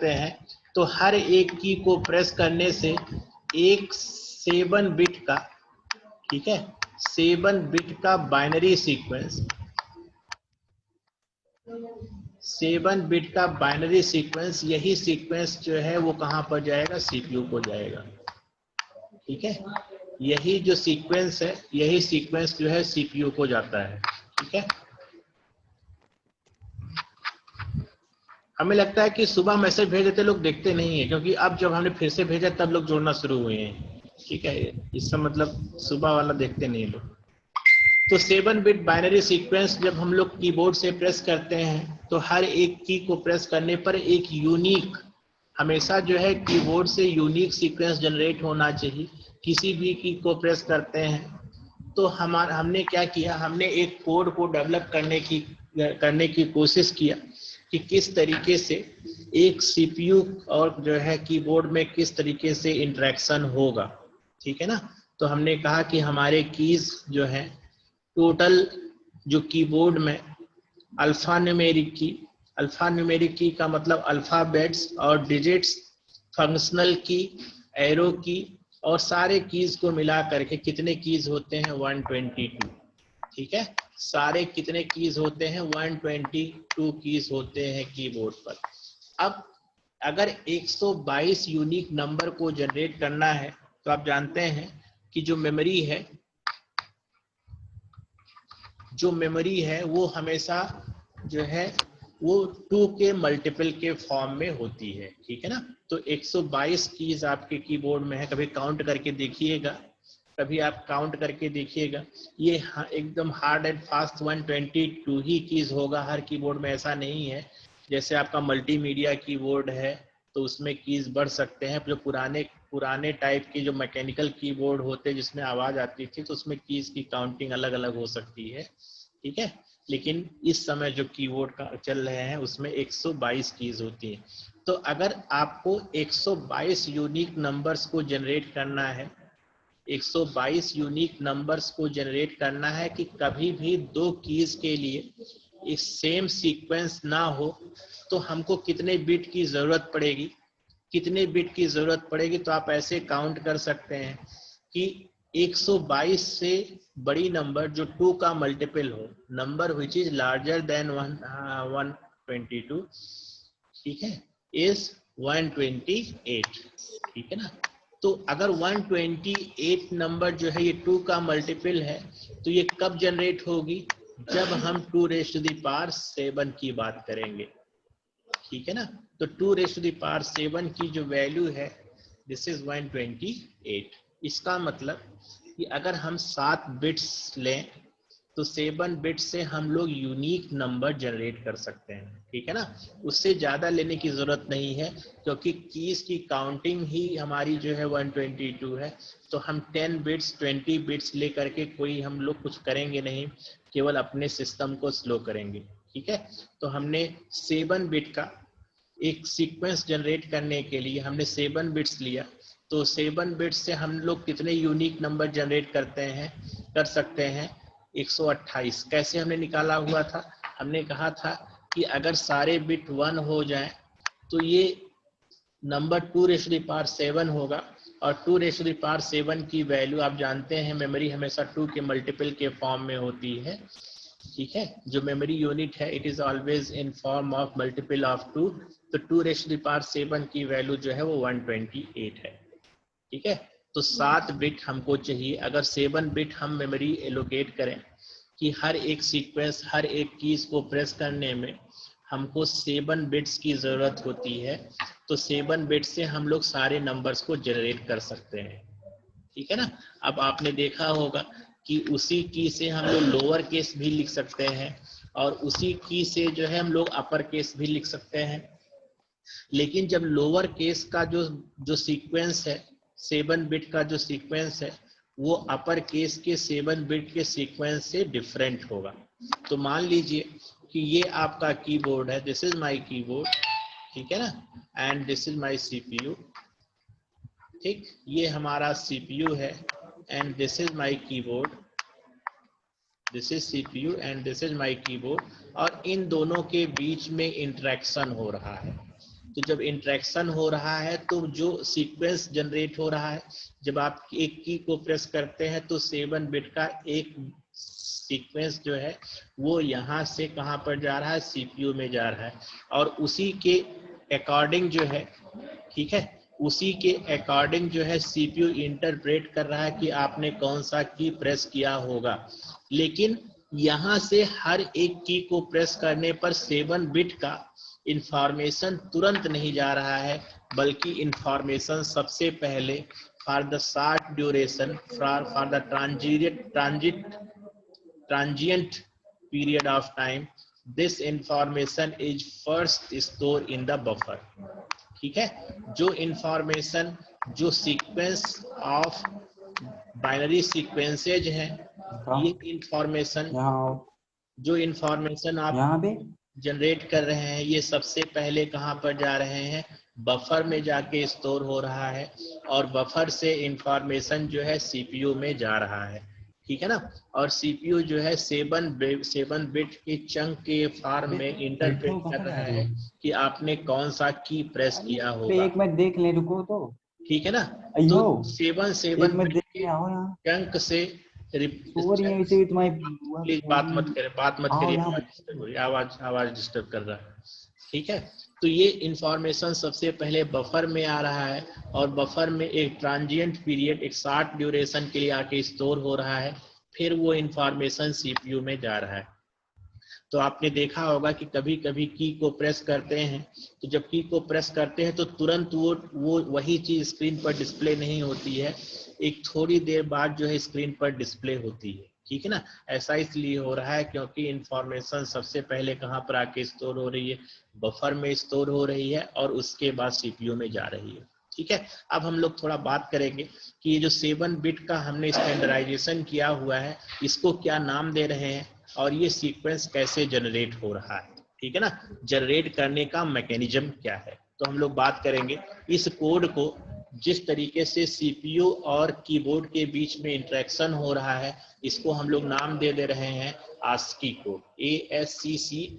हैं तो हर एक की को प्रेस करने से एक 7 बिट का, ठीक है, 7 बिट का बाइनरी सीक्वेंस, 7 बिट का बाइनरी सीक्वेंस, यही सीक्वेंस जो है वो कहां पर जाएगा, सीपीयू को जाएगा। ठीक है, यही जो सीक्वेंस है, यही सीक्वेंस जो है सीपीयू को जाता है। ठीक है, हमें लगता है कि सुबह मैसेज भेज देते लोग देखते नहीं है, क्योंकि अब जब हमने फिर से भेजा तब लोग जोड़ना शुरू हुए हैं। ठीक है, इसका मतलब सुबह वाला देखते नहीं लोग। तो 7 बिट बाइनरी सीक्वेंस जब हम लोग कीबोर्ड से प्रेस करते हैं तो हर एक की को प्रेस करने पर एक यूनिक, हमेशा जो है कीबोर्ड से यूनिक सीक्वेंस जनरेट होना चाहिए। किसी भी की को प्रेस करते हैं तो हमने क्या किया, हमने एक कोड को डेवलप करने की कोशिश किया कि किस तरीके से एक सीपीयू और जो है कीबोर्ड में किस तरीके से इंटरेक्शन होगा। ठीक है ना, तो हमने कहा कि हमारे कीज जो है टोटल जो कीबोर्ड में अल्फा न्यूमेरिक की का मतलब अल्फाबेट्स और डिजिट्स, फंक्शनल की, एरो की और सारे कीज को मिला करके कितने कीज होते हैं, 122। ठीक है, सारे कितने कीज होते हैं, 122 कीज होते हैं कीबोर्ड पर। अब अगर 122 यूनिक नंबर को जनरेट करना है तो आप जानते हैं कि जो मेमोरी है वो हमेशा जो है वो 2 के मल्टीपल के फॉर्म में होती है। ठीक है ना, तो 122 कीज आपके कीबोर्ड में है, कभी काउंट करके देखिएगा, कभी आप काउंट करके देखिएगा, ये एकदम hard and fast 122 he keys होगा हर कीबोर्ड में। ऐसा नहीं है जैसे आपका मल्टीमीडिया कीबोर्ड है तो उसमें कीज बढ़ सकते हैं। जो पुराने टाइप के जो मैकेनिकल कीबोर्ड होते जिसमें आवाज आती थी तो उसमें कीज की काउंटिंग अलग अलग हो सकती है। ठीक है, लेकिन इस समय जो कीबोर्ड का चल रहे हैं उसमें 122 कीज होती हैं। तो अगर आपको 122 यूनिक नंबर्स को जनरेट करना है, 122 यूनिक नंबर्स को जनरेट करना है कि कभी भी 2 कीज के लिए एक सेम सीक्वेंस ना हो, तो हमको कितने बिट की जरूरत पड़ेगी, कितने बिट की जरूरत पड़ेगी, तो आप ऐसे काउंट कर सकते हैं कि 122 से बड़ी नंबर जो 2 का मल्टीपल हो, number which is larger than 122, ठीक है, इज 128। ठीक है ना, तो अगर 128 नंबर जो है ये 2 का मल्टीपल है तो ये कब जनरेट होगी, जब हम 2⁻7 की बात करेंगे। ठीक है ना, तो 2⁻7 की जो वैल्यू है दिस इज 128। इसका मतलब कि अगर हम 7 बिट्स लें तो 7 बिट से हम लोग यूनिक नंबर जनरेट कर सकते हैं। ठीक है ना, उससे ज्यादा लेने की जरूरत नहीं है क्योंकि कीज की काउंटिंग ही हमारी जो है 122 है। तो हम 10 बिट्स 20 बिट्स ले करके कोई हम लोग कुछ करेंगे नहीं, केवल अपने सिस्टम को स्लो करेंगे। ठीक है, तो हमने 7 बिट का एक सीक्वेंस जनरेट करने के लिए हमने 7 बिट्स लिया, तो 7 बिट्स से हम लोग कितने यूनिक नंबर जनरेट कर सकते हैं, 128। कैसे हमने निकाला हुआ था, हमने कहा था कि अगर सारे बिट 1 हो जाए तो ये नंबर 2⁻7 होगा, और 2⁻7 की वैल्यू आप जानते हैं मेमोरी हमेशा 2 के मल्टीपल के फॉर्म में होती है। ठीक है, जो मेमोरी यूनिट है it is always in form of multiple of 2, तो 2⁻7 की वैल्यू जो है वो 128 है। ठीक है, तो 7 बिट हमको चाहिए। अगर 7 बिट हम मेमोरी एलोकेट करें कि हर एक सीक्वेंस, हर एक कीज को प्रेस करने में हमको 7 बिट्स की जरूरत होती है, तो 7 बिट से हम लोग सारे नंबर्स को जनरेट कर सकते हैं। ठीक है ना, अब आपने देखा होगा कि उसी की से हम लोग लोअर केस भी लिख सकते हैं और उसी की से जो है हम लोग अपर केस भी लिख सकते हैं। लेकिन जब लोअर केस का जो सीक्वेंस है, 7 बिट का जो सीक्वेंस है वो अपर केस के 7 बिट के सीक्वेंस से डिफरेंट होगा। तो मान लीजिए कि ये आपका कीबोर्ड है, दिस इज माय कीबोर्ड, ठीक है ना, and this is my CPU. ठीक, ये हमारा सीपीयू है and this is my keyboard, this is CPU and this is my keyboard, और इन दोनों के बीच में इंटरेक्शन हो रहा है। तो जब इंटरेक्शन हो रहा है तो जो सीक्वेंस जनरेट हो रहा है, जब आप एक की को प्रेस करते हैं तो 7 बिट का एक सीक्वेंस जो है वो यहाँ से कहाँ पर जा रहा है, सीपीयू में जा रहा है, और उसी के अकॉर्डिंग जो है, ठीक है, उसी के अकॉर्डिंग जो है सीपीयू इंटरप्रेट कर रहा है कि आपने कौन सा की प्रेस किया होगा। लेकिन यहाँ से हर एक की को प्रेस करने पर 7 बिट का इंफॉर्मेशन तुरंत नहीं जा रहा है, बल्कि इंफॉर्मेशन सबसे पहले for the short duration, for the transient period of time, this information is first stored in the buffer। ठीक है, जो इंफॉर्मेशन, जो सीक्वेंस ऑफ बाइनरी सीक्वेंसेज हैं, ये इंफॉर्मेशन, जो इंफॉर्मेशन आप यहाँ पे जनरेट कर रहे हैं, ये सबसे पहले कहाँ पर जा रहे हैं, बफर में जाके स्टोर हो रहा है, और बफर से इंफॉर्मेशन जो है सीपीयू में जा रहा है। ठीक है ना, और सीपीयू जो है 7 बिट के चंक के फॉर्म में इंटरप्रेट कर रहा है कि आपने कौन सा की प्रेस किया होगा। एक मिनट देख ले, रुको तो। ठीक है ना, तो 7 बिट के चंक से प्लीज बात मत करिए, आवाज डिस्टर्ब कर रहा है। ठीक है, तो ये इंफॉर्मेशन सबसे पहले बफर में आ रहा है, और बफर में एक ट्रांजिएंट पीरियड, एक शॉर्ट ड्यूरेशन के लिए आके स्टोर हो रहा है, फिर वो इंफॉर्मेशन सीपीयू में जा रहा है। तो आपने देखा होगा कि कभी कभी की को प्रेस करते हैं, तो जब की को प्रेस करते हैं तो तुरंत वो वही चीज स्क्रीन पर डिस्प्ले नहीं होती है, एक थोड़ी देर बाद जो है स्क्रीन पर डिस्प्ले होती है। ठीक है ना, ऐसा इसलिए हो रहा है क्योंकि इंफॉर्मेशन सबसे पहले कहाँ पर आके स्टोर हो रही है, बफर में स्टोर हो रही है, और उसके बाद सीपीयू में जा रही है। ठीक है, अब हम लोग थोड़ा बात करेंगे कि ये जो 7 बिट का हमने स्टैंडर्डाइजेशन किया हुआ है, इसको क्या नाम दे रहे हैं, और ये सीक्वेंस कैसे जनरेट हो रहा है। ठीक है ना, जनरेट करने का मैकेनिज्म क्या है, तो हम लोग बात करेंगे इस कोड को, जिस तरीके से सीपीयू और कीबोर्ड के बीच में इंटरेक्शन हो रहा है, इसको हम लोग नाम दे रहे हैं ASCII कोड, ASCII।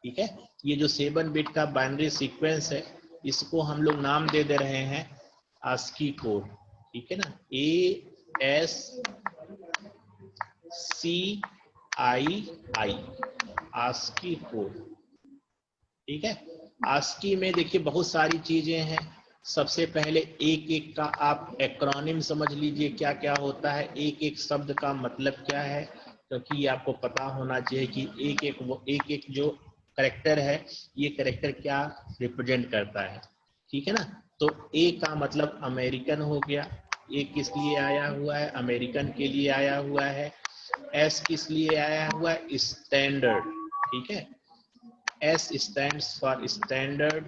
ठीक है, ये जो 7 बिट का बाइनरी सीक्वेंस है, इसको हम लोग नाम दे रहे हैं ASCII कोड। ठीक है ना, ASCII, ASCII कोड। ठीक है, ASCII में देखिए बहुत सारी चीजें हैं। सबसे पहले एक एक का आप एक्रोनिम समझ लीजिए, क्या क्या होता है, एक एक शब्द का मतलब क्या है, क्योंकि ये आपको पता होना चाहिए कि एक एक जो कैरेक्टर है, ये कैरेक्टर क्या रिप्रेजेंट करता है। ठीक है ना, तो ए का मतलब अमेरिकन हो गया, ए किस लिए आया हुआ है, अमेरिकन के लिए आया हुआ है। एस किस लिए आया हुआ है, स्टैंडर्ड। ठीक है, S stands for standard,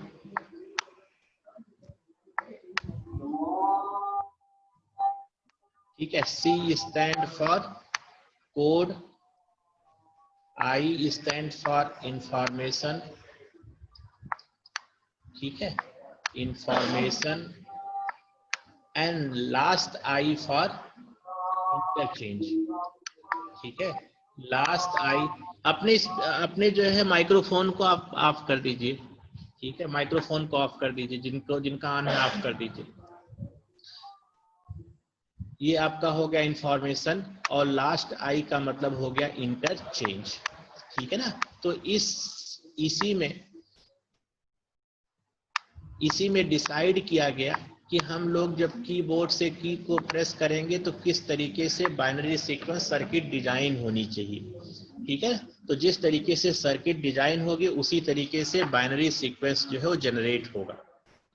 ठीक है, C stand for code, I stand for information, ठीक है, information, and last I for interchange। ठीक है, लास्ट आई। अपने जो है माइक्रोफोन को आप ऑफ कर दीजिए। ठीक है, माइक्रोफोन को ऑफ कर दीजिए, जिनका ऑन है ऑफ कर दीजिए। ये आपका हो गया इंफॉर्मेशन, और लास्ट आई का मतलब हो गया इंटरचेंज। ठीक है ना, तो इसी में डिसाइड किया गया कि हम लोग जब कीबोर्ड से की को प्रेस करेंगे तो किस तरीके से बाइनरी सीक्वेंस सर्किट डिजाइन होनी चाहिए। ठीक है, तो जिस तरीके से सर्किट डिजाइन होगी उसी तरीके से बाइनरी सीक्वेंस जो है वो जनरेट होगा।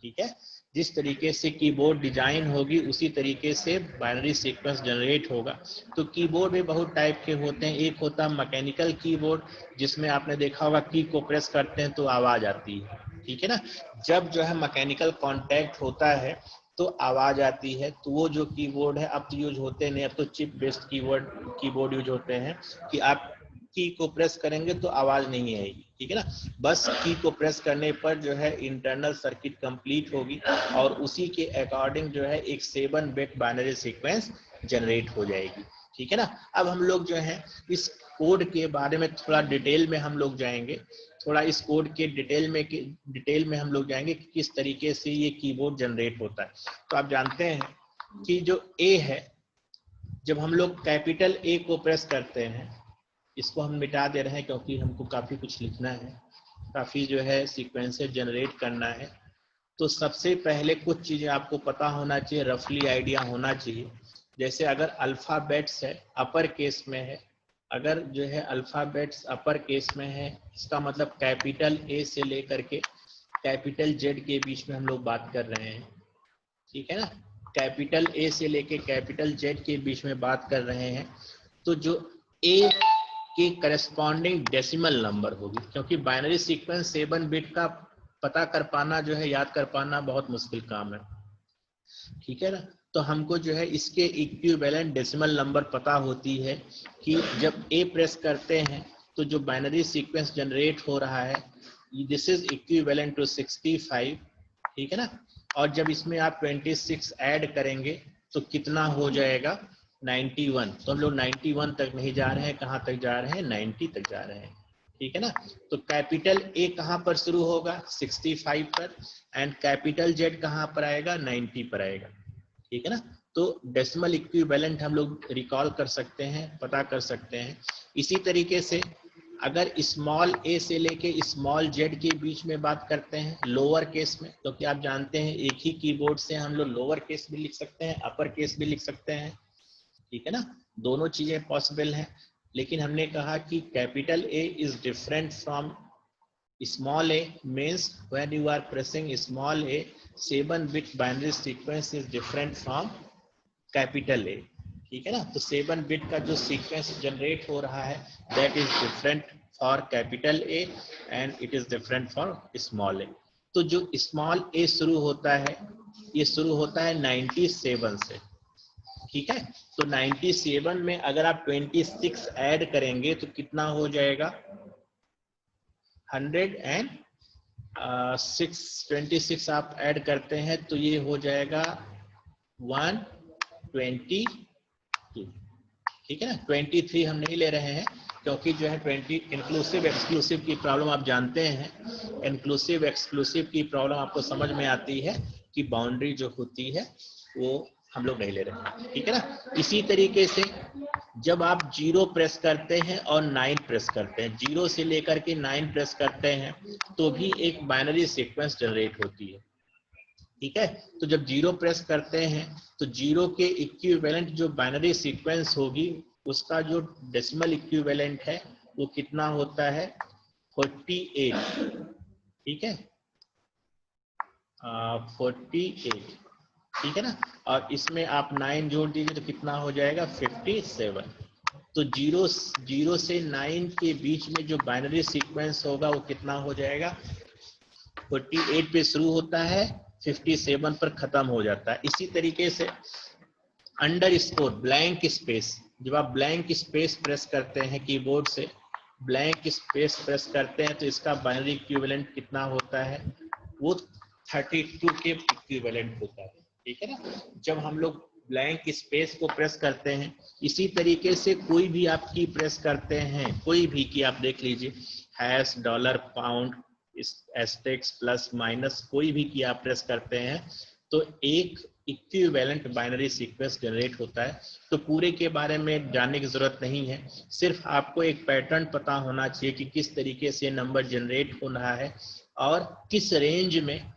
ठीक है, जिस तरीके से कीबोर्ड डिजाइन होगी उसी तरीके से बाइनरी सीक्वेंस जनरेट होगा। तो कीबोर्ड में बहुत टाइप के होते हैं, एक होता है मैकेनिकल कीबोर्ड, जिसमें आपने देखा होगा की को प्रेस करते हैं तो आवाज आती है। ठीक है ना, जब जो है मैकेनिकल कांटेक्ट होता है तो आवाज आती है, तो वो जो कीबोर्ड है, अब तो यूज होते नहीं, अब तो चिप बेस्ड कीबोर्ड यूज होते हैं कि आप की को प्रेस करेंगे तो आवाज नहीं आएगी। ठीक है ना, बस की को प्रेस करने पर जो है इंटरनल सर्किट कंप्लीट होगी, और उसी के अकॉर्डिंग जो है एक 7 बिट बाइनरी सीक्वेंस जनरेट हो जाएगी। ठीक है ना, अब हम लोग जो है इस कोड के बारे में थोड़ा डिटेल में हम लोग जाएंगे, थोड़ा इस कोड के डिटेल में हम लोग जाएंगे कि किस तरीके से ये कीबोर्ड जनरेट होता है। तो आप जानते हैं कि जो ए है, जब हम लोग कैपिटल ए को प्रेस करते हैं, इसको हम मिटा दे रहे हैं क्योंकि हमको काफी कुछ लिखना है, काफी जो है सीक्वेंसेस जनरेट करना है। तो सबसे पहले कुछ चीजें आपको पता होना चाहिए, रफली आइडिया होना चाहिए। जैसे अगर अल्फाबेट्स है अपर केस में है, अगर जो है अल्फाबेट्स अपर केस में है, इसका मतलब कैपिटल ए से लेकर के कैपिटल जेड के बीच में हम लोग बात कर रहे हैं, ठीक है ना। कैपिटल ए से लेके कैपिटल जेड के बीच में बात कर रहे हैं, तो जो ए के करस्पॉन्डिंग डेसिमल नंबर होगी, क्योंकि बाइनरी सीक्वेंस 7 बिट का पता कर पाना जो है, याद कर पाना बहुत मुश्किल काम है, ठीक है ना। तो हमको जो है इसके इक्विवेलेंट डेसिमल नंबर पता होती है कि जब ए प्रेस करते हैं तो जो बाइनरी सीक्वेंस जनरेट हो रहा है, दिस इज इक्विवेलेंट टू 65, ठीक है ना। और जब इसमें आप 26 ऐड करेंगे तो कितना हो जाएगा, 91। तो हम लोग 91 तक नहीं जा रहे हैं, कहाँ तक जा रहे हैं, 90 तक जा रहे हैं, ठीक है ना। तो कैपिटल ए कहाँ पर शुरू होगा, 65 पर, एंड कैपिटल जेड कहाँ पर आएगा, 90 पर आएगा, ठीक है ना। तो डेसिमल इक्विवेलेंट हम लोग रिकॉल कर सकते हैं, पता कर सकते हैं। इसी तरीके से अगर स्मॉल ए से लेके स्मॉल जेड के बीच में बात करते हैं लोअर केस में, क्योंकि आप जानते हैं एक ही कीबोर्ड से हम लोग लोअर केस भी लिख सकते हैं, अपर केस भी लिख सकते हैं, ठीक है ना, दोनों चीजें पॉसिबल हैं। लेकिन हमने कहा कि capital A is different from small A, means when you are pressing small A, 7-bit binary sequence is different from capital A, ठीक है ना। तो 7 बिट का जो सीक्वेंस जनरेट हो रहा है that is different for capital A and it is different for small A. तो जो स्मॉल ए शुरू होता है, ये शुरू होता है 97 से, ठीक है। तो 97 में अगर आप 26 ऐड करेंगे तो कितना हो जाएगा, 26 आप ऐड करते हैं तो ये हो जाएगा 122, ठीक है ना। 23 हम नहीं ले रहे हैं क्योंकि जो है 20 इंक्लूसिव एक्सक्लूसिव की प्रॉब्लम आप जानते हैं, इंक्लूसिव एक्सक्लूसिव की प्रॉब्लम आपको समझ में आती है कि बाउंड्री जो होती है वो हम लोग नहीं ले रहे हैं, ठीक है ना। इसी तरीके से जब आप 0 प्रेस करते हैं और 9 प्रेस करते हैं, 0 से लेकर के 9 प्रेस करते हैं तो भी एक बाइनरी सीक्वेंस जनरेट होती है, ठीक है। तो जब 0 प्रेस करते हैं तो 0 के इक्विवेलेंट जो बाइनरी सीक्वेंस होगी उसका जो डेसिमल इक्विवेलेंट है वो कितना होता है, 48, ठीक है, 48, ठीक है ना। और इसमें आप 9 जोड़ दीजिए तो कितना हो जाएगा, 57। तो 0 से 9 के बीच में जो बाइनरी सीक्वेंस होगा वो कितना हो जाएगा, 48 पे शुरू होता है, 57 पर खत्म हो जाता है। इसी तरीके से अंडर स्कोर ब्लैंक स्पेस, जब आप ब्लैंक स्पेस प्रेस करते हैं कीबोर्ड से, ब्लैंक स्पेस प्रेस करते हैं तो इसका बाइनरी इक्विवेलेंट कितना होता है, वो 32 के इक्विवेलेंट होता है, ठीक है ना। जब हम लोग ब्लैंक स्पेस को प्रेस करते हैं, इसी तरीके से कोई भी आप की प्रेस करते हैं, कोई भी की आप देख लीजिए, hash, dollar, pound, Aztecs, plus, minus, कोई भी की आप प्रेस करते हैं तो एक इक्विवेलेंट बाइनरी सीक्वेंस जनरेट होता है। तो पूरे के बारे में जानने की जरूरत नहीं है, सिर्फ आपको एक पैटर्न पता होना चाहिए कि किस तरीके से नंबर जनरेट हो रहा है और किस रेंज में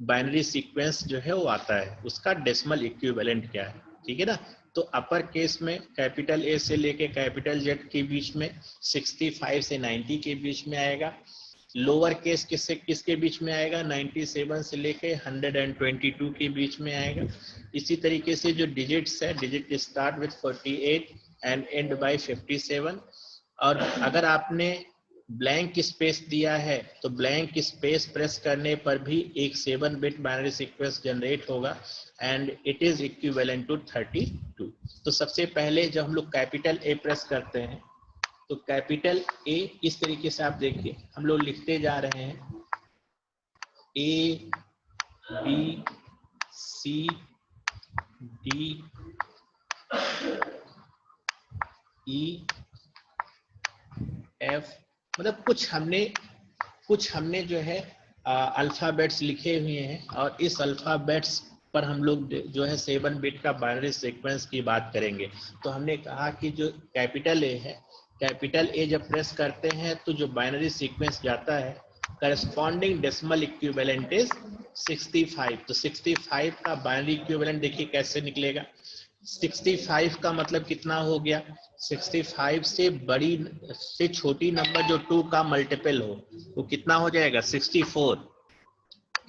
बाइनरी सीक्वेंस जो है वो आता है, उसका डेसिमल इक्विवेलेंट क्या है, ठीक है ना। तो अपर केस में कैपिटल ए से लेके कैपिटल जेड के बीच में 65 से 90 के बीच में आएगा, लोअर केस किसके बीच में आएगा, 97 से लेके 122 के बीच में आएगा। इसी तरीके से जो डिजिट्स है, digit start with 48 and and by 57। और अगर आपने ब्लैंक स्पेस दिया है तो ब्लैंक स्पेस प्रेस करने पर भी एक 7 बिट बाइनरी सीक्वेंस जनरेट होगा and it is equivalent to 32। तो सबसे पहले जब हम लोग कैपिटल ए प्रेस करते हैं तो कैपिटल ए इस तरीके से आप देखिए, हम लोग लिखते जा रहे हैं A B C D E F, मतलब कुछ हमने कुछ हमने जो है अल्फाबेट्स लिखे हुए हैं और इस अल्फाबेट्स पर हम लोग जो है 7 बिट का बाइनरी सीक्वेंस की बात करेंगे। तो हमने कहा कि जो कैपिटल ए है, कैपिटल ए जब प्रेस करते हैं तो जो बाइनरी सीक्वेंस जाता है करस्पॉन्डिंग डेसिमल इक्विवेलेंट इज 65। तो 65 का बाइनरी इक्विवेलेंट देखिए कैसे निकलेगा। 65 का मतलब कितना हो गया, 65 से बड़ी से छोटी नंबर जो 2 का मल्टीपल हो वो कितना हो जाएगा 64।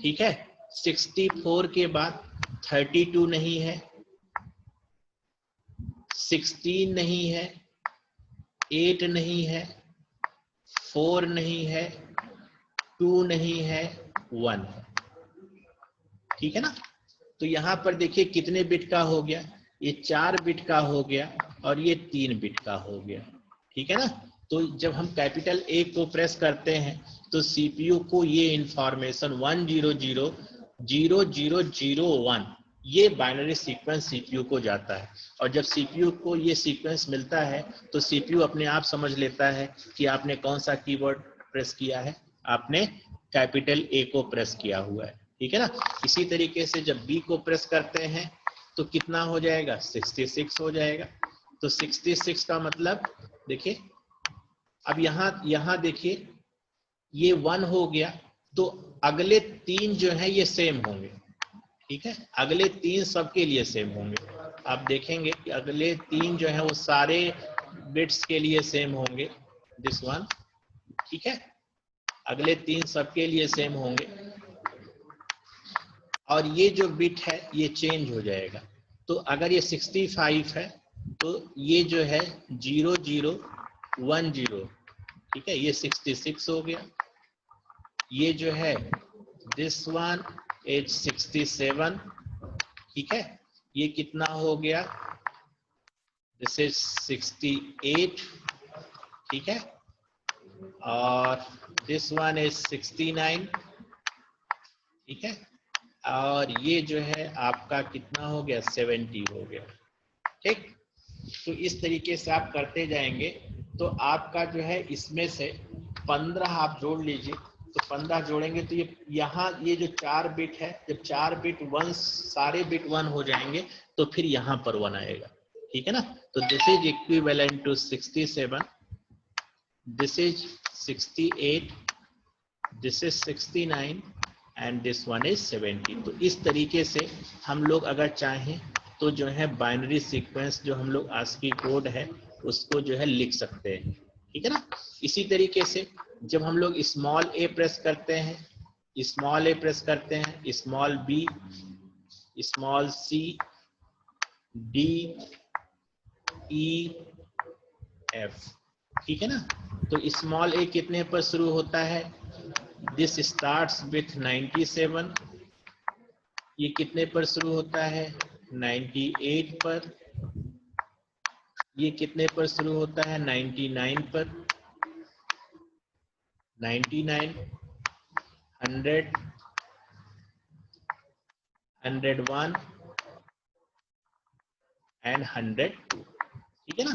ठीक है, 64 के बाद 32 नहीं है, 16 नहीं है, 8 नहीं है, 4 नहीं है, 2 नहीं है, 1 है। ठीक है ना। तो यहां पर देखिए कितने बिट का हो गया, ये 4 बिट का हो गया और ये 3 बिट का हो गया। ठीक है ना। तो जब हम कैपिटल ए को प्रेस करते हैं तो सीपीयू को ये इंफॉर्मेशन 1000001 ये बाइनरी सीक्वेंस सीपीयू को जाता है। और जब सीपीयू को ये सीक्वेंस मिलता है तो सीपीयू अपने आप समझ लेता है कि आपने कौन सा कीवर्ड प्रेस किया है, आपने कैपिटल ए को प्रेस किया हुआ है। ठीक है ना। इसी तरीके से जब बी को प्रेस करते हैं तो कितना हो जाएगा 66 हो जाएगा। तो 66 का मतलब देखिए, अब यहां देखिए ये 1 हो गया तो अगले 3 जो है ये सेम होंगे। ठीक है, अगले 3 सबके लिए सेम होंगे। आप देखेंगे कि अगले 3 जो है वो सारे बिट्स के लिए सेम होंगे, दिस वन। ठीक है, अगले 3 सबके लिए सेम होंगे और ये जो बिट है ये चेंज हो जाएगा। तो अगर ये 65 है तो ये जो है 0010, ठीक है, ये 66 हो गया। ये जो है दिस वन इज 67। ठीक है, ये कितना हो गया, दिस इज 68। ठीक है, और दिस वन इज 69। ठीक है, और ये जो है आपका कितना हो गया 70 हो गया। ठीक, तो इस तरीके से आप करते जाएंगे तो आपका जो है इसमें से 15 आप जोड़ लीजिए। तो 15 जोड़ेंगे तो ये यहाँ ये जो 4 बिट है, जब 4 बिट 1 सारे बिट 1 हो जाएंगे तो फिर यहाँ पर 1 आएगा। ठीक है ना। तो this is equivalent to 67, this is 68, this is 69 and this one is 70। तो इस तरीके से हम लोग अगर चाहें तो जो है बाइनरी सीक्वेंस जो हम लोग आस्की कोड है उसको जो है लिख सकते हैं। ठीक है ना। इसी तरीके से जब हम लोग स्मॉल ए प्रेस करते हैं, स्मॉल ए प्रेस करते हैं, small B, small C, D, E, F. ठीक है ना। तो स्मॉल ए कितने पर शुरू होता है, दिस स्टार्ट्स विथ 97। ये कितने पर शुरू होता है 98 पर। ये कितने पर शुरू होता है 99 पर, 99, 100, 101 एंड 102। ठीक है ना।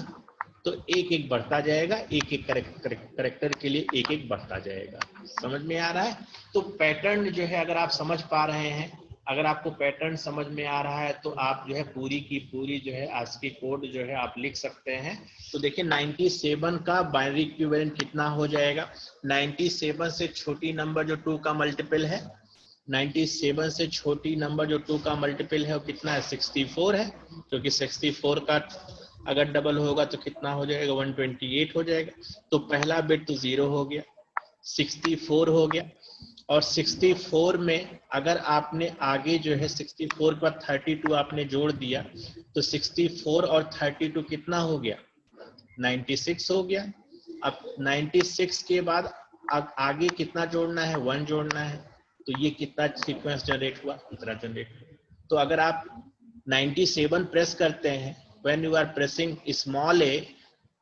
तो एक एक बढ़ता जाएगा, एक एक करेक्टर के लिए एक एक बढ़ता जाएगा। समझ में आ रहा है। तो पैटर्न जो है अगर आप समझ पा रहे हैं, अगर आपको पैटर्न समझ में आ रहा है तो आप जो है पूरी की पूरी जो है आस्की कोड जो है आप लिख सकते हैं। तो देखिए 97 का बाइनरी इक्विवेलेंट कितना हो जाएगा, 97 से छोटी नंबर जो 2 का मल्टीपल है, 97 से छोटी नंबर जो 2 का मल्टीपल है वो कितना है 64 है, क्योंकि 64 का अगर डबल होगा तो कितना हो जाएगा 128 हो जाएगा। तो पहला बिट तो 0 हो गया, 64 हो गया। और 64 में अगर आपने आगे जो है 64 के बाद 32 आपने जोड़ दिया तो 64 और 32 कितना हो गया 96 हो गया। अब 96 के बाद अब आगे कितना जोड़ना है 1 जोड़ना है। तो ये कितना सीक्वेंस जनरेट हुआ, इतना जनरेट हुआ। तो अगर आप 97 प्रेस करते हैं, when you are pressing small A,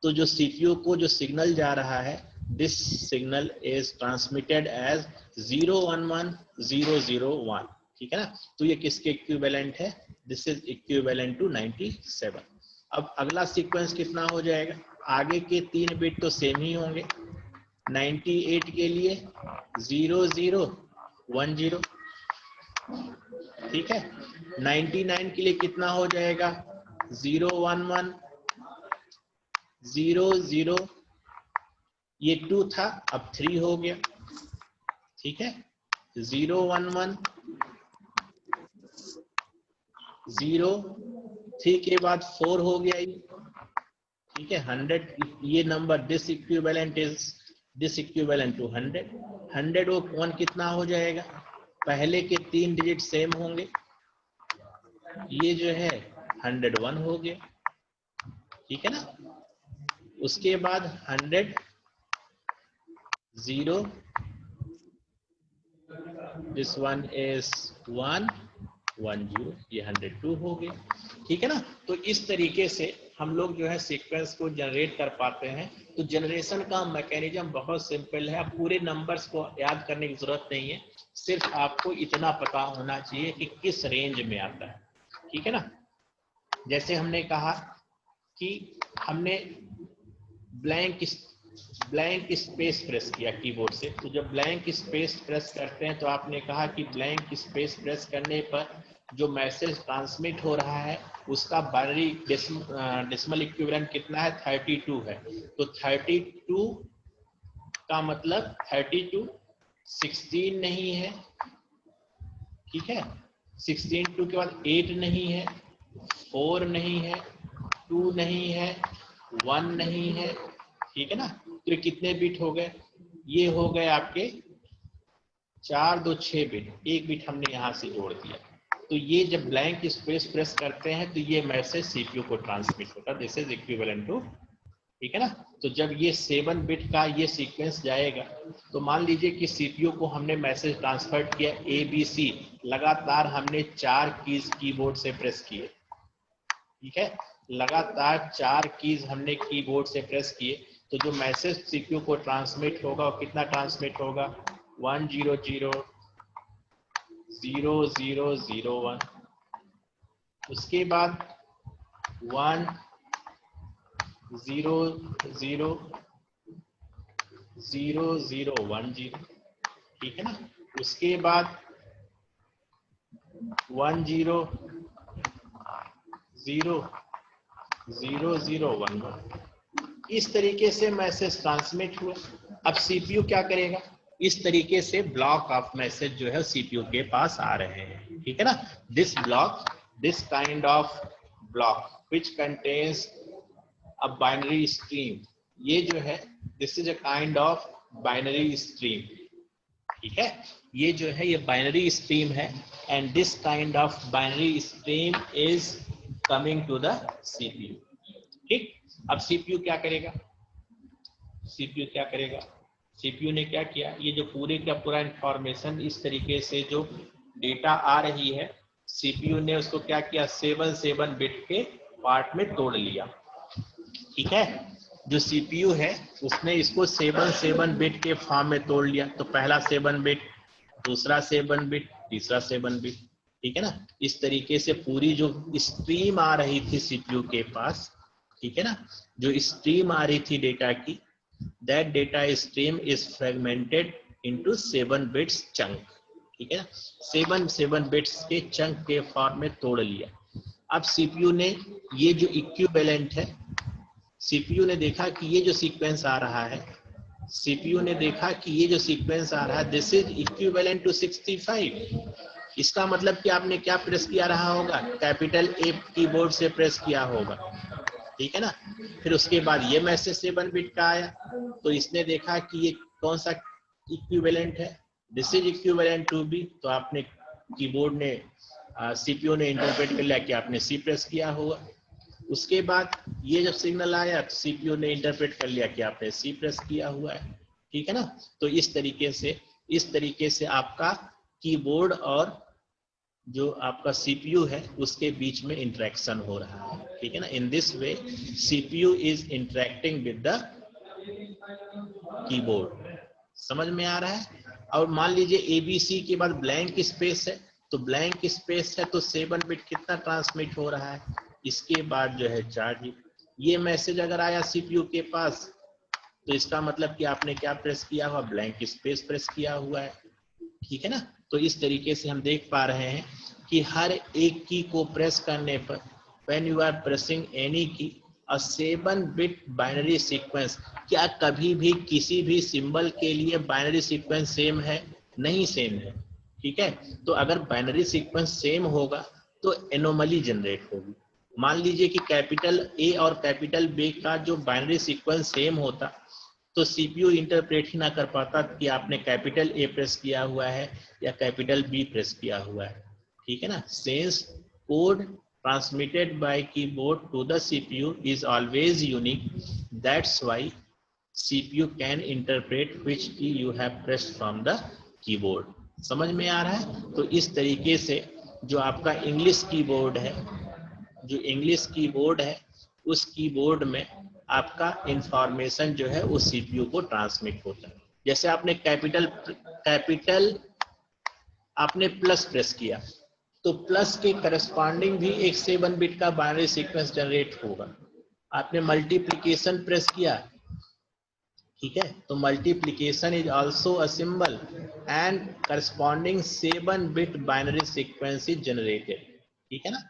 तो जो सीपीयू को जो सिग्नल जा रहा है, this signal is transmitted as 011001। ठीक है ना। तो ये किसके इक्विवेलेंट है, दिस इज इक्विवेलेंट टू 97। अब अगला सीक्वेंस कितना हो जाएगा, आगे के 3 बिट तो सेम ही होंगे, 98 के लिए 0010, ठीक है। 99 के लिए कितना हो जाएगा 011 00, ये 2 था अब 3 हो गया, ठीक है। 011 0, 3 के बाद 4 हो गया ये, ठीक है। 100, ये नंबर दिस इक्विवेलेंट टू 100। 100 वो कौन कितना हो जाएगा, पहले के 3 डिजिट सेम होंगे, ये जो है 101 हो गया, ठीक है ना। उसके बाद 100 0, दिस वन इज 110, ये 102 हो गया, ठीक है ना। तो इस तरीके से हम लोग जो है सीक्वेंस को जनरेट कर पाते हैं। तो जनरेशन का मैकेनिज्म बहुत सिंपल है, अब पूरे नंबर्स को याद करने की जरूरत नहीं है, सिर्फ आपको इतना पता होना चाहिए कि किस रेंज में आता है, ठीक है ना। जैसे हमने कहा कि हमने ब्लैंक स्पेस प्रेस किया कीबोर्ड से, तो जब ब्लैंक स्पेस प्रेस करते हैं तो आपने कहा कि ब्लैंक स्पेस प्रेस करने पर जो मैसेज ट्रांसमिट हो रहा है उसका बाइनरी डेसिमल इक्विवेलेंट कितना है 32 है। तो 32 का मतलब 32 16 नहीं है, ठीक है। 16 2 के बाद 8 नहीं है, 4 नहीं है, 2 नहीं है, 1 नहीं है, ठीक है ना। तो ये कितने बिट हो गए, ये हो गए आपके 4 2 6 बिट, एक बिट हमने यहां से जोड़ दिया। तो ये जब ब्लैंक स्पेस प्रेस करते हैं तो ये मैसेज सीपीयू को ट्रांसमिट होता है, दिस इज इक्विवेलेंट टू, ठीक है ना। तो जब ये 7 बिट का ये सीक्वेंस जाएगा तो मान लीजिए कि सीपीयू को हमने मैसेज ट्रांसफर किया ABC, लगातार हमने 4 कीज कीबोर्ड से प्रेस किए, ठीक है। लगातार 4 कीज हमने कीबोर्ड से प्रेस किए, तो जो मैसेज सीपीयू को ट्रांसमिट होगा वो कितना ट्रांसमिट होगा 100 0001, उसके बाद 100 0010, ठीक है ना। उसके बाद 1000011, इस तरीके से मैसेज ट्रांसमिट हुआ। अब सीपीयू क्या करेगा, इस तरीके से ब्लॉक ऑफ मैसेज जो है सीपीयू के पास आ रहे हैं, ठीक है ना। This kind of block which contains a binary stream, ये जो है this is a kind of binary stream, ठीक है। ये जो है ये बाइनरी स्ट्रीम है, and this kind of binary stream is coming to the CPU, ठीक। अब सीपीयू क्या करेगा, सीपीयू ने क्या किया, ये जो पूरे का पूरा इंफॉर्मेशन इस तरीके से जो डेटा आ रही है, सीपीयू ने उसको क्या किया 7 बिट के पार्ट में तोड़ लिया, ठीक है। जो सीपीयू है उसने इसको 7 बिट के फॉर्म में तोड़ लिया, तो पहला 7 बिट, दूसरा 7 बिट, तीसरा 7 बिट, ठीक है ना। इस तरीके से पूरी जो स्ट्रीम आ रही थी सीपीयू के पास, ठीक है ना, जो स्ट्रीम आ रही थी डेटा की, that data stream is fragmented into 7 bits chunk, ठीक है ना। 7 बिट्स के चंक के फॉर्म में तोड़ लिया। अब सीपीयू ने ये जो इक्विवेलेंट है, सीपीयू ने देखा कि ये जो सीक्वेंस आ रहा है, सीपीयू ने देखा कि ये जो सीक्वेंस आ रहा है दिस इज इक्विवेलेंट टू 65। इसका मतलब कि आपने क्या प्रेस किया रहा होगा, कैपिटल ए कीबोर्ड से प्रेस किया होगा, ठीक है ना। फिर उसके बाद ये मैसेज 7 बिट का आया, तो इसने देखा कि ये कौन सा इक्विवेलेंट है, this is equivalent to B, तो आपने कीबोर्ड ने सीपीयू ने इंटरप्रेट कर लिया कि आपने सी प्रेस किया हुआ। उसके बाद ये जब सिग्नल आया तो सीपीयू ने इंटरप्रेट कर लिया कि आपने सी प्रेस किया हुआ है, ठीक है ना। तो इस तरीके से आपका कीबोर्ड और जो आपका सीपीयू है उसके बीच में इंटरेक्शन हो रहा है, ठीक है ना। In this way CPU is interacting with the keyboard, समझ में आ रहा है। और मान लीजिए एबीसी के बाद ब्लैंक स्पेस है, तो ब्लैंक स्पेस है तो 7 बिट कितना ट्रांसमिट हो रहा है, इसके बाद जो है 4 बिट। ये मैसेज अगर आया सीपीयू के पास तो इसका मतलब कि आपने क्या प्रेस किया हुआ, ब्लैंक स्पेस प्रेस किया हुआ है, ठीक है ना। तो इस तरीके से हम देख पा रहे हैं कि हर एक की को प्रेस करने पर when you are pressing any key a 7 bit binary sequence, क्या कभी भी किसी भी सिंबल के लिए बाइनरी सीक्वेंस सेम है? नहीं सेम है, ठीक है। तो अगर बाइनरी सीक्वेंस सेम होगा तो एनोमली जनरेट होगी। मान लीजिए कि कैपिटल ए और कैपिटल बी का जो बाइनरी सीक्वेंस सेम होता तो सीपीयू इंटरप्रेट ही ना कर पाता कि आपने कैपिटल ए प्रेस किया हुआ है या कैपिटल बी प्रेस किया हुआ है, ठीक है ना। Since code transmitted by keyboard to the CPU is always unique, that's why CPU can interpret which key you have pressed from the keyboard. समझ में आ रहा है? तो इस तरीके से जो आपका इंग्लिश कीबोर्ड है, जो इंग्लिश कीबोर्ड है, उस कीबोर्ड में आपका इंफॉर्मेशन जो है उस सीपीयू को ट्रांसमिट होता है। जैसे आपने कैपिटल आपने प्लस प्रेस किया तो प्लस के करस्पॉन्डिंग भी एक 7 बिट का बाइनरी सीक्वेंस जनरेट होगा। आपने मल्टीप्लिकेशन प्रेस किया, ठीक है, तो multiplication is also a symbol and corresponding 7 bit binary sequence is generated, ठीक है ना।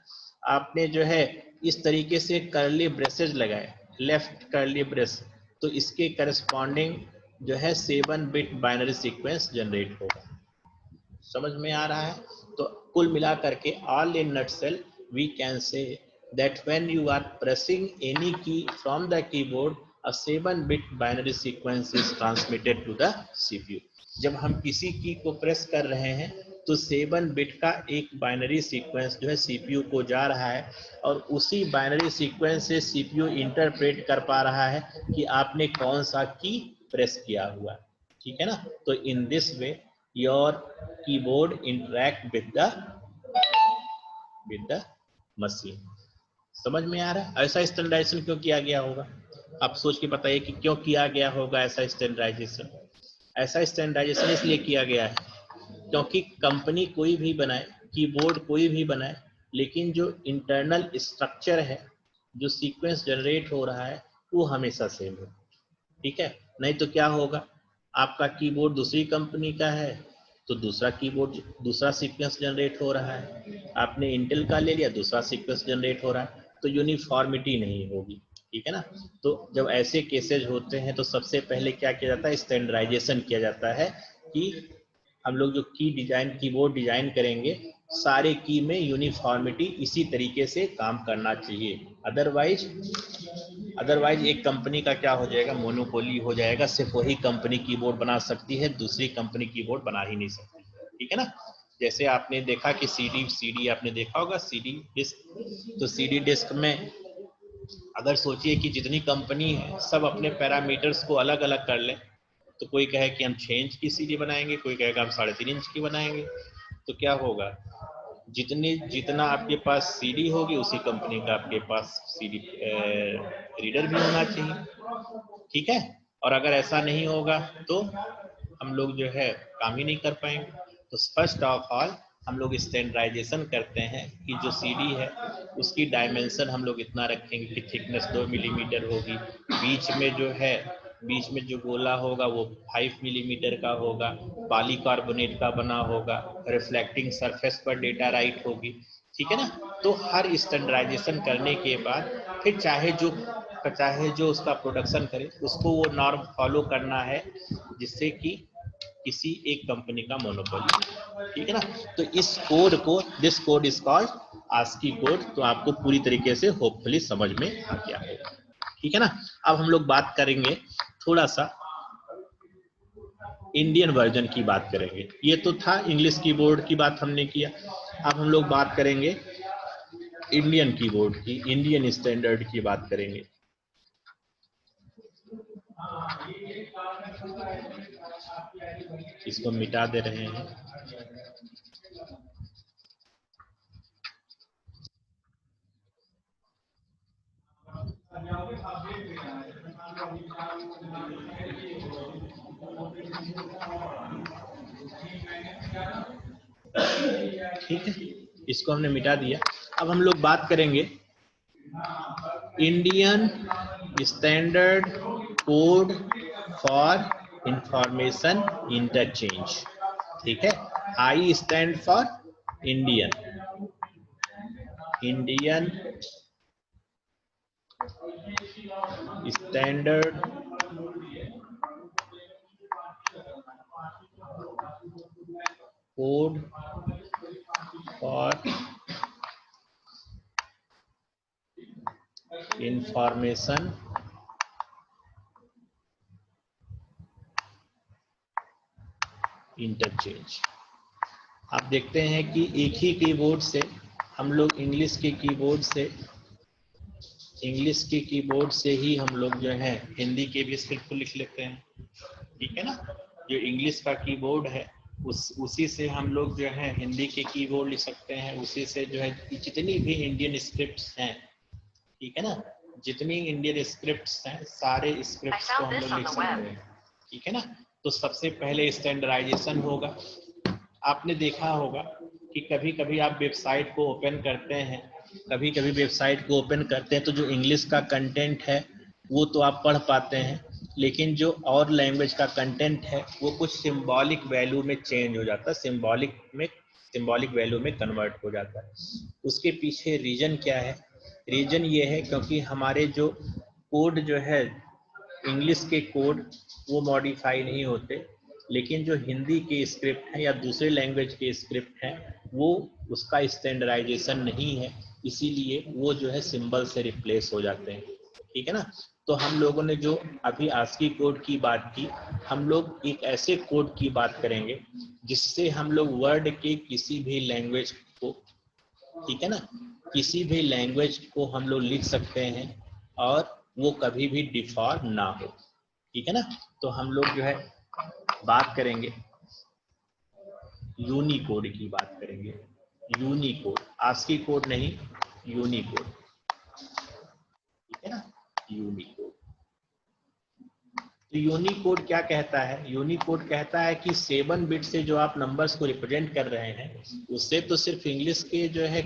आपने जो है इस तरीके से कर्ली ब्रेसेज लगाए, लेफ्ट कर्ली ब्रेस, तो इसके करस्पॉन्डिंग जो है 7 बिट बाइनरी सीक्वेंस जनरेट होगा। समझ में आ रहा है? तो कुल मिलाकर के all in nutshell we can say that when you are pressing any key from the keyboard a 7 bit binary sequence is transmitted to the CPU। जब हम किसी की को प्रेस कर रहे हैं तो 7 बिट का एक बाइनरी सीक्वेंस जो है सीपीयू को जा रहा है और उसी बाइनरी सीक्वेंस से सीपीयू इंटरप्रेट कर पा रहा है कि आपने कौन सा की प्रेस किया हुआ, ठीक है ना। तो in this way your keyboard interact with the machine. समझ में आ रहा है? ऐसा स्टैंडर्डाइजेशन क्यों किया गया होगा? आप सोच के बताइए कि क्यों किया गया होगा ऐसा स्टैंडर्डाइजेशन। ऐसा स्टैंडर्डाइजेशन इसलिए किया गया है क्योंकि कंपनी कोई भी बनाए, कीबोर्ड कोई भी बनाए, लेकिन जो इंटरनल स्ट्रक्चर है, जो सीक्वेंस जनरेट हो रहा है, वो हमेशा सेम हो, ठीक है। नहीं तो क्या होगा, आपका कीबोर्ड दूसरी कंपनी का है तो दूसरा कीबोर्ड दूसरा सीक्वेंस जनरेट हो रहा है, आपने इंटेल का ले लिया दूसरा सीक्वेंस जनरेट हो रहा है, तो यूनिफॉर्मिटी नहीं होगी, ठीक है ना। तो जब ऐसे केसेज होते हैं तो सबसे पहले क्या किया जाता है, स्टैंडर्डाइजेशन किया जाता है कि हम लोग जो की डिजाइन कीबोर्ड डिजाइन करेंगे सारे की में यूनिफॉर्मिटी इसी तरीके से काम करना चाहिए। अदरवाइज एक कंपनी का क्या हो जाएगा, मोनोपोली हो जाएगा, सिर्फ वही कंपनी कीबोर्ड बना सकती है, दूसरी कंपनी कीबोर्ड बना ही नहीं सकती, ठीक है ना। जैसे आपने देखा कि सीडी आपने देखा होगा, सीडी डिस्क, तो सीडी डिस्क में अगर सोचिए कि जितनी कंपनी है सब अपने पैरामीटर्स को अलग अलग कर लें, तो कोई कहे कि हम 6 इंच की सीडी बनाएंगे, कोई कहेगा हम 3.5 इंच की बनाएंगे, तो क्या होगा, जितना आपके पास सीडी होगी उसी कंपनी का आपके पास सीडी रीडर भी होना चाहिए, ठीक है। और अगर ऐसा नहीं होगा तो हम लोग जो है काम ही नहीं कर पाएंगे। तो फर्स्ट ऑफ ऑल हम लोग स्टैंडर्डाइजेशन करते हैं कि जो सीडी है उसकी डायमेंशन हम लोग इतना रखेंगे कि थिकनेस 2 मिलीमीटर होगी, बीच में जो गोला होगा वो 5 मिलीमीटर का होगा, पॉलीकार्बोनेट का बना होगा, रिफ्लेक्टिंग सरफेस पर डेटा राइट होगी, ठीक है ना। तो हर स्टैंडर्डाइजेशन करने के बाद फिर चाहे जो उसका प्रोडक्शन करे उसको वो नॉर्म फॉलो करना है जिससे कि किसी एक कंपनी का मोनोपोली, ठीक है ना। तो इस कोड को, this code is called ASCII code, तो आपको पूरी तरीके से होपफुली समझ में आ गया होगा, ठीक है ना। अब हम लोग बात करेंगे थोड़ा सा इंडियन वर्जन की बात करेंगे। ये तो था इंग्लिश कीबोर्ड की बात हमने किया, अब हम लोग बात करेंगे इंडियन कीबोर्ड की, इंडियन स्टैंडर्ड की बात करेंगे। इसको मिटा दे रहे हैं। ठीक है, इसको हमने मिटा दिया। अब हम लोग बात करेंगे Indian standard code for information interchange, ठीक है। I stand for Indian, Indian standard code for information interchange. आप देखते हैं कि एक ही कीबोर्ड से हम लोग इंग्लिश के कीबोर्ड से ही हम लोग जो है हिंदी के भी स्क्रिप्ट को लिख लेते हैं, ठीक है ना। जो इंग्लिश का कीबोर्ड है उसी से हम लोग जो है हिंदी के कीबोर्ड लिख सकते हैं, उसी से जो है जितनी भी इंडियन स्क्रिप्ट्स हैं, ठीक है ना, जितनी इंडियन स्क्रिप्ट्स हैं सारे स्क्रिप्ट्स को हम लोग लिख सकते हैं, ठीक है ना। तो सबसे पहले स्टैंडर्डाइजेशन होगा। आपने देखा होगा कि कभी कभी आप वेबसाइट को ओपन करते हैं, तो जो इंग्लिश का कंटेंट है वो तो आप पढ़ पाते हैं, लेकिन जो और लैंग्वेज का कंटेंट है वो कुछ सिंबॉलिक वैल्यू में चेंज हो जाता है, सिंबॉलिक वैल्यू में कन्वर्ट हो जाता है। उसके पीछे रीजन क्या है? रीजन ये है क्योंकि हमारे जो कोड जो है इंग्लिश के कोड वो मॉडिफाई नहीं होते, लेकिन जो हिंदी के स्क्रिप्ट है या दूसरे लैंग्वेज के स्क्रिप्ट है वो उसका स्टैंडर्डाइजेशन नहीं है, इसीलिए वो जो है सिंबल से रिप्लेस हो जाते हैं, ठीक है ना। तो हम लोगों ने जो अभी ASCII कोड की बात की, हम लोग एक ऐसे कोड की बात करेंगे जिससे हम लोग वर्ड के किसी भी लैंग्वेज को, ठीक है ना, किसी भी लैंग्वेज को हम लोग लिख सकते हैं और वो कभी भी डिफॉल्ट ना हो, ठीक है ना। तो हम लोग जो है बात करेंगे यूनिकोड की बात करेंगे, यूनिकोड, ASCII कोड नहीं, यूनिकोड, ठीक है ना, यूनिकोड। तो यूनिकोड क्या कहता है? यूनिकोड कहता है कि 7 बिट से जो आप नंबर्स को रिप्रेजेंट कर रहे हैं उससे तो सिर्फ इंग्लिश के जो है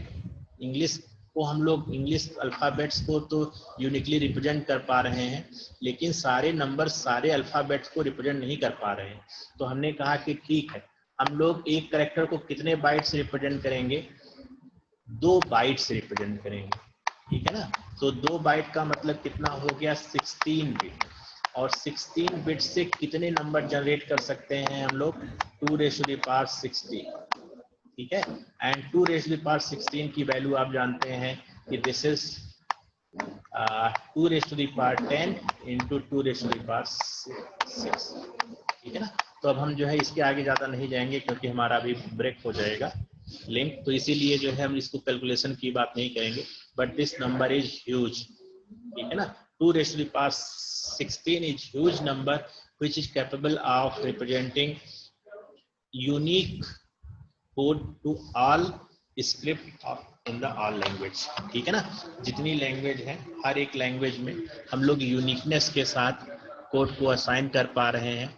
इंग्लिश को हम लोग इंग्लिश अल्फाबेट्स को तो यूनिकली रिप्रेजेंट कर पा रहे हैं, लेकिन सारे नंबर्स सारे अल्फाबेट्स को रिप्रेजेंट नहीं कर पा रहे हैं। तो हमने कहा कि ठीक है, हम लोग एक कैरेक्टर को कितने बाइट्स रिप्रेजेंट करेंगे? 2 बाइट्स रिप्रेजेंट करेंगे, ठीक है ना। तो 2 बाइट का मतलब कितना हो गया? 16 बिट। और 16 बिट से कितने नंबर जनरेट कर सकते हैं हम लोग? 2⁻16, ठीक है। एंड 2⁻16 की वैल्यू आप जानते हैं कि दिस इज 2⁻10 इंटू 2⁻6, ठीक है ना। तो अब हम जो है इसके आगे ज़्यादा नहीं जाएंगे क्योंकि हमारा अभी ब्रेक हो जाएगा लिंक, तो इसीलिए जो है हम इसको कैलकुलेशन की बात नहीं करेंगे, but this number is huge, ठीक है ना। 2⁻16 is huge number which is capable of representing unique code to all script in the all language, ठीक है ना। जितनी लैंग्वेज है हर एक लैंग्वेज में हम लोग यूनिकनेस के साथ कोड को असाइन कर पा रहे हैं,